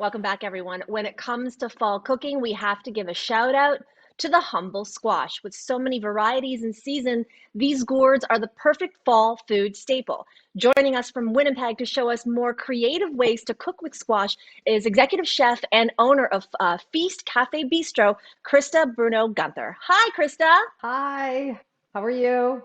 Welcome back, everyone. When it comes to fall cooking, we have to give a shout out to the humble squash. With so many varieties in season, these gourds are the perfect fall food staple. Joining us from Winnipeg to show us more creative ways to cook with squash is executive chef and owner of Feast Cafe Bistro, Christa Bruneau-Guenther. Hi, Christa. Hi, how are you?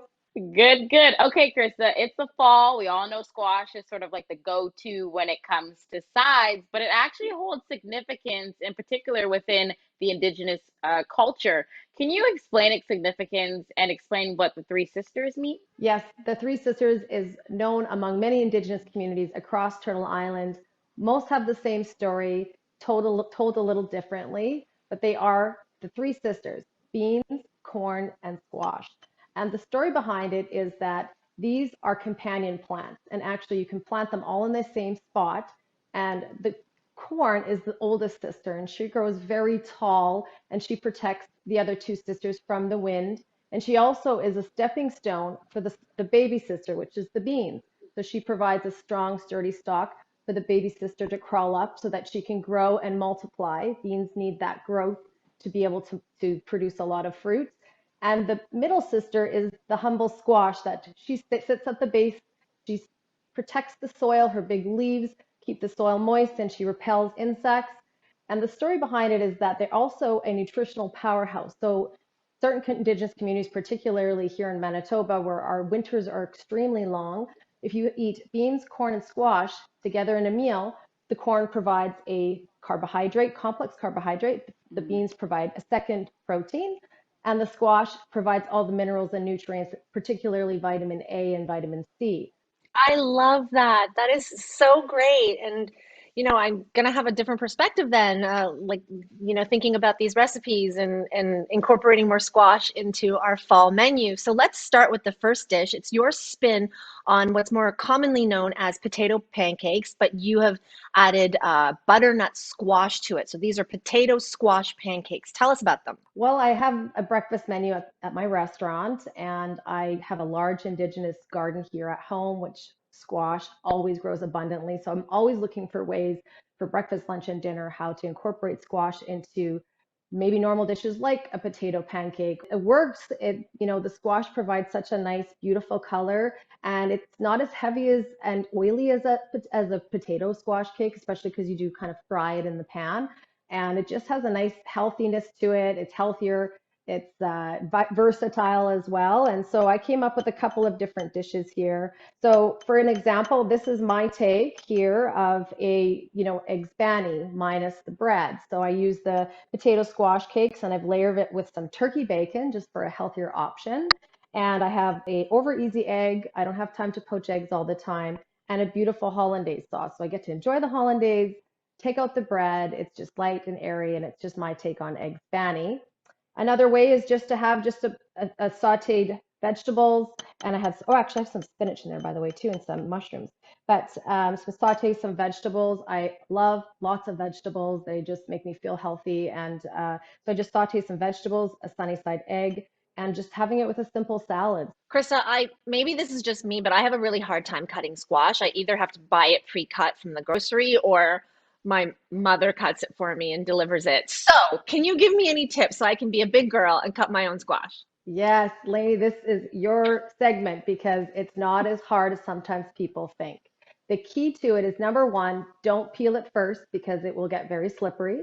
Good, good. Okay, Krista, it's the fall. We all know squash is sort of like the go-to when it comes to sides, but it actually holds significance in particular within the Indigenous culture. Can you explain its significance and explain what the Three Sisters mean? Yes, the Three Sisters is known among many Indigenous communities across Turtle Island. Most have the same story, told a little differently, but they are the Three Sisters, beans, corn, and squash. And the story behind it is that these are companion plants, and actually you can plant them all in the same spot. And the corn is the oldest sister, and she grows very tall, and she protects the other two sisters from the wind. And she also is a stepping stone for the baby sister, which is the beans. So she provides a strong, sturdy stalk for the baby sister to crawl up so that she can grow and multiply. Beans need that growth to be able to produce a lot of fruit. And the middle sister is the humble squash that she sits at the base. She protects the soil. Her big leaves keep the soil moist and she repels insects. And the story behind it is that they're also a nutritional powerhouse. So certain Indigenous communities, particularly here in Manitoba, where our winters are extremely long, if you eat beans, corn, and squash together in a meal, the corn provides a carbohydrate, complex carbohydrate. The Mhm. beans provide a second protein, and the squash provides all the minerals and nutrients, particularly vitamin A and vitamin C. I love that. That is so great. And, I'm gonna have a different perspective then, thinking about these recipes and incorporating more squash into our fall menu. So let's start with the first dish. It's your spin on what's more commonly known as potato pancakes, but you have added butternut squash to it. So these are potato squash pancakes. Tell us about them. Well, I have a breakfast menu at my restaurant, and I have a large Indigenous garden here at home, which squash always grows abundantly. So I'm always looking for ways for breakfast, lunch, and dinner how to incorporate squash into maybe normal dishes like a potato pancake. It works. The squash provides such a nice, beautiful color, and it's not as heavy as and oily as a potato squash cake, especially because you do kind of fry it in the pan, and it just has a nice healthiness to it. It's healthier. It's versatile as well. And so I came up with a couple of different dishes here. So for an example, this is my take here of eggs banny minus the bread. So I use the potato squash cakes and I've layered it with some turkey bacon just for a healthier option. And I have a over easy egg. I don't have time to poach eggs all the time, and a beautiful hollandaise sauce. So I get to enjoy the hollandaise, take out the bread. It's just light and airy, and it's just my take on eggs banny. Another way is just to have just a sauteed vegetables, and actually I have some spinach in there by the way too, and some mushrooms. But so saute some vegetables. I love lots of vegetables. They just make me feel healthy, and so I just saute some vegetables, a sunny side egg, and just having it with a simple salad. Krista, I maybe this is just me, but I have a really hard time cutting squash. I either have to buy it pre-cut from the grocery or my mother cuts it for me and delivers it. So, can you give me any tips so I can be a big girl and cut my own squash? Yes, Lainey, this is your segment because it's not as hard as sometimes people think. The key to it is number one, don't peel it first because it will get very slippery.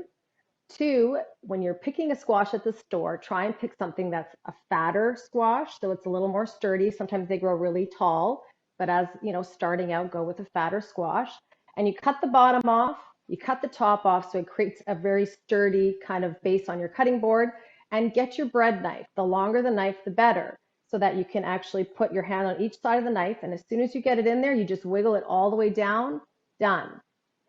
Two, when you're picking a squash at the store, try and pick something that's a fatter squash, so it's a little more sturdy. Sometimes they grow really tall, but as you know, starting out, go with a fatter squash. And you cut the bottom off, you cut the top off, so it creates a very sturdy kind of base on your cutting board. And get your bread knife. The longer the knife, the better, so that you can actually put your hand on each side of the knife. And as soon as you get it in there, you just wiggle it all the way down. Done.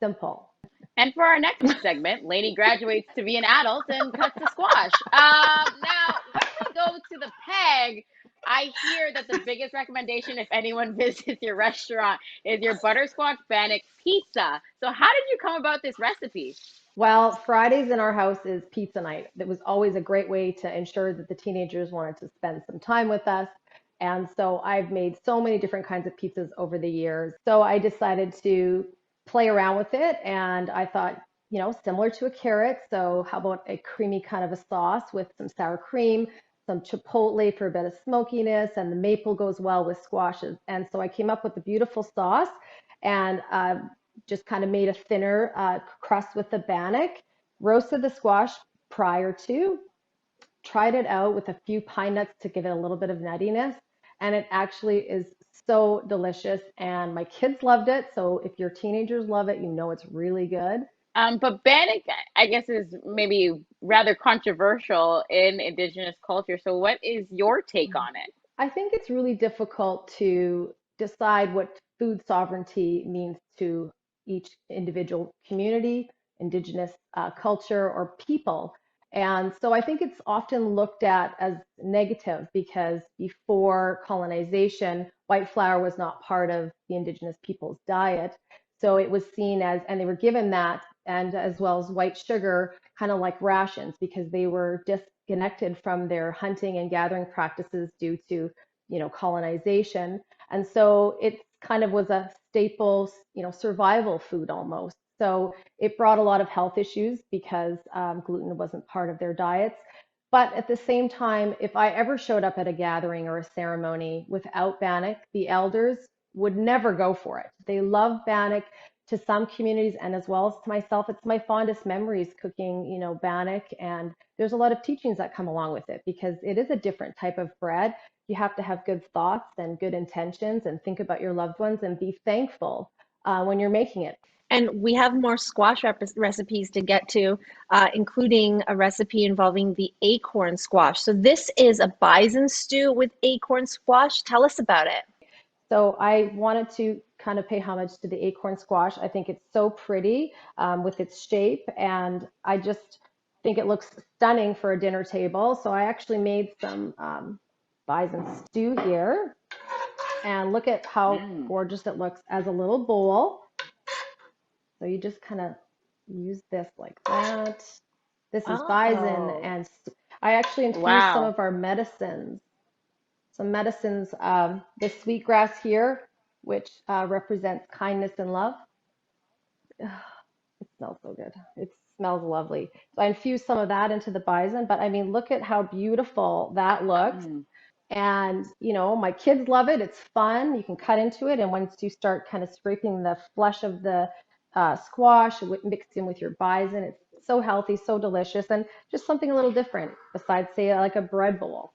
Simple. And for our next segment, Lainey graduates to be an adult and cuts the squash. Now, when we go to the peg, I hear that the biggest recommendation if anyone visits your restaurant is your butterscotch bannock pizza. So, how did you come about this recipe? Well, Fridays in our house is pizza night. That was always a great way to ensure that the teenagers wanted to spend some time with us. And so I've made so many different kinds of pizzas over the years. So I decided to play around with it. And I thought, similar to a carrot. So how about a creamy kind of a sauce with some sour cream, some chipotle for a bit of smokiness, and the maple goes well with squashes. And so I came up with a beautiful sauce and just kind of made a thinner crust with the bannock, roasted the squash prior to, tried it out with a few pine nuts to give it a little bit of nuttiness. And it actually is so delicious. And my kids loved it. So if your teenagers love it, it's really good. But bannock, I guess, is maybe rather controversial in Indigenous culture. So, what is your take on it? I think it's really difficult to decide what food sovereignty means to each individual community, indigenous culture, or people. And so I think it's often looked at as negative because before colonization, white flour was not part of the indigenous people's diet. So it was seen as, and they were given that, and as well as white sugar, kind of like rations because they were disconnected from their hunting and gathering practices due to, colonization. And so it kind of was a staple, survival food almost. So it brought a lot of health issues because gluten wasn't part of their diets. But at the same time, if I ever showed up at a gathering or a ceremony without bannock, the elders would never go for it. They love bannock to some communities and as well as to myself. It's my fondest memories cooking, bannock. And there's a lot of teachings that come along with it because it is a different type of bread. You have to have good thoughts and good intentions and think about your loved ones and be thankful when you're making it. And we have more squash recipes to get to, including a recipe involving the acorn squash. So this is a bison stew with acorn squash. Tell us about it. So I wanted to kind of pay homage to the acorn squash. I think it's so pretty with its shape, and I just think it looks stunning for a dinner table. So I actually made some bison stew here, and look at how gorgeous it looks as a little bowl. So you just kind of use this like that. This is bison, and I actually infused some of our medicines. Some medicines, this sweetgrass here, which represents kindness and love. It smells so good. It smells lovely. So I infused some of that into the bison, but I mean, look at how beautiful that looks. And, my kids love it. It's fun. You can cut into it. And once you start kind of scraping the flesh of the squash mixed in with your bison, it's so healthy, so delicious, and just something a little different besides, say, like a bread bowl.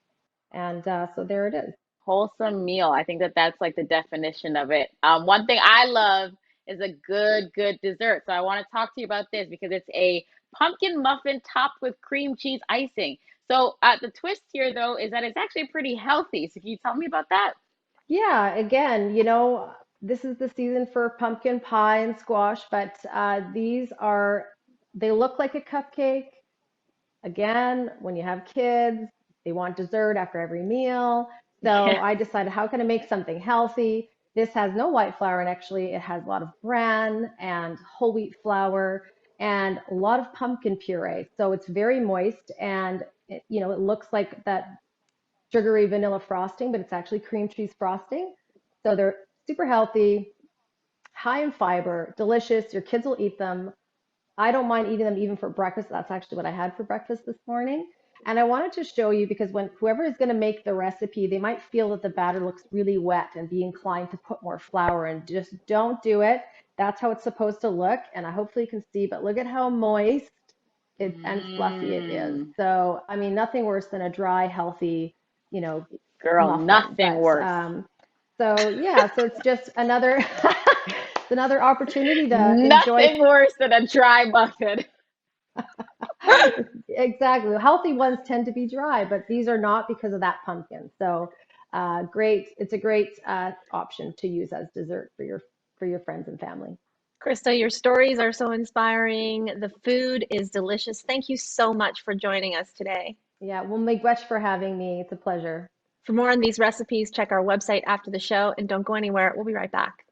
And so there it is. Wholesome meal. I think that that's like the definition of it. One thing I love is a good dessert. So I want to talk to you about this because it's a pumpkin muffin topped with cream cheese icing. So the twist here, though, is that it's actually pretty healthy. So can you tell me about that? Yeah, again, this is the season for pumpkin pie and squash, but they look like a cupcake. Again, when you have kids, they want dessert after every meal. So Yeah. I decided, how can I make something healthy? This has no white flour, and actually it has a lot of bran and whole wheat flour and a lot of pumpkin puree. So it's very moist and it looks like that sugary vanilla frosting, but it's actually cream cheese frosting. So they're super healthy, high in fiber, delicious. Your kids will eat them. I don't mind eating them even for breakfast. That's actually what I had for breakfast this morning. And I wanted to show you because when whoever is going to make the recipe, they might feel that the batter looks really wet and be inclined to put more flour in. Just don't do it. That's how it's supposed to look. And I hopefully you can see, but look at how moist and fluffy it is. Mm, So, I mean, nothing worse than a dry, healthy, you know, girl, muffin. nothing worse. So yeah, so it's just another it's another opportunity to enjoy. Nothing worse than a dry muffin. Exactly. Healthy ones tend to be dry, but these are not because of that pumpkin. So great. It's a great option to use as dessert for your friends and family. Christa, your stories are so inspiring. The food is delicious. Thank you so much for joining us today. Yeah, well, miigwech for having me. It's a pleasure. For more on these recipes, check our website after the show and don't go anywhere. We'll be right back.